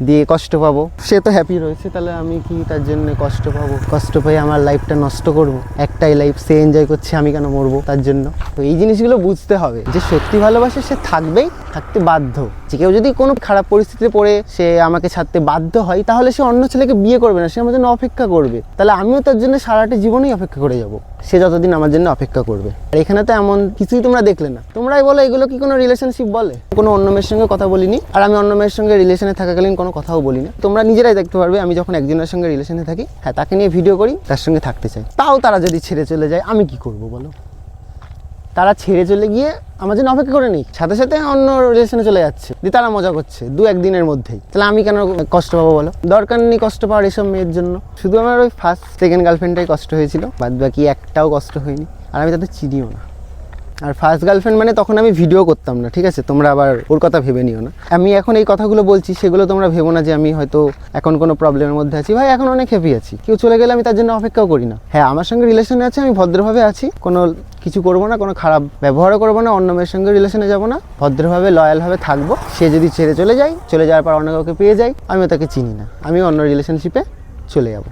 দিয়ে কষ্ট পাবো। সে তো হ্যাপি রয়েছে, তাহলে আমি কি তার জন্য কষ্ট পাবো? কষ্ট পেয়ে আমার লাইফটা নষ্ট করব? একটাই লাইফ, সে এনজয় করছে, আমি কেন মরবো তার জন্য? তো এই জিনিসগুলো বুঝতে হবে যে সত্যি ভালোবাসে সে থাকবেই, থাকতে বাধ্য। যে কেউ যদি কোনো খারাপ পরিস্থিতিতে পড়ে সে আমাকে ছাড়তে বাধ্য হয়, তাহলে সে অন্য ছেলেকে বিয়ে করবে না, সে আমার জন্য অপেক্ষা করবে। তাহলে আমিও তার জন্য সারাটা জীবনই অপেক্ষা করে যাব, সে যতদিন আমার জন্য অপেক্ষা করবে। আর এখানে তো এমন কিছুই তোমরা দেখলে না। তোমরাই বলো এগুলো কি কোনো রিলেশনশিপ বলে? কোনো অন্য মেয়ের সঙ্গে কথা বলিনি, আর আমি অন্য মেয়ের সঙ্গে রিলেশনে থাকাকালীন কোনো কথাও বলি না। তোমরা নিজেরাই দেখতে পারবে আমি যখন একজনের সঙ্গে রিলেশনে থাকি, হ্যাঁ তাকে নিয়ে ভিডিও করি, তার সঙ্গে থাকতে চাই। তাও তারা যদি ছেড়ে চলে যায়, আমি কি করব বলো? তারা ছেড়ে চলে গিয়ে আমার জন্য অপেক্ষা করে নেই, সাথে সাথে অন্য রিলেশনে চলে যাচ্ছে, দিয়ে তারা মজা করছে 2-1 দিনের মধ্যেই। তাহলে আমি কেন কষ্ট পাবো বলো? দরকার নেই কষ্ট পাওয়ার এসব মেয়ের জন্য। শুধু আমার ওই ফার্স্ট সেকেন্ড গার্লফ্রেন্ডটাই কষ্ট হয়েছিল, বাদ বাকি একটাও কষ্ট হয়নি, আর আমি তাদের চিনিও না। আর ফার্স্ট গার্লফ্রেন্ড মানে তখন আমি ভিডিও করতাম না, ঠিক আছে? তোমরা আবার ওর কথা ভেবে নিও না। আমি এখন এই কথাগুলো বলছি, সেগুলো তোমরা ভেবো না যে আমি হয়তো এখন কোনো প্রবলেমের মধ্যে আছি। ভাই এখন অনেক হ্যাপি আছি, কেউ চলে গেলে আমি তার জন্য অপেক্ষাও করি না। হ্যাঁ আমার সঙ্গে রিলেশনে আছে, আমি ভদ্রভাবে আছি, কোনো কিছু করবো না, কোনো খারাপ ব্যবহারও করবো না, অন্য মেয়ের সঙ্গে রিলেশনে যাবো না, ভদ্রভাবে লয়ালভাবে থাকবো। সে যদি ছেড়ে চলে যায়, চলে যাওয়ার পর অন্য কাউকে পেয়ে যায়, আমিও তাকে চিনি না, আমিও অন্য রিলেশনশিপে চলে যাবো।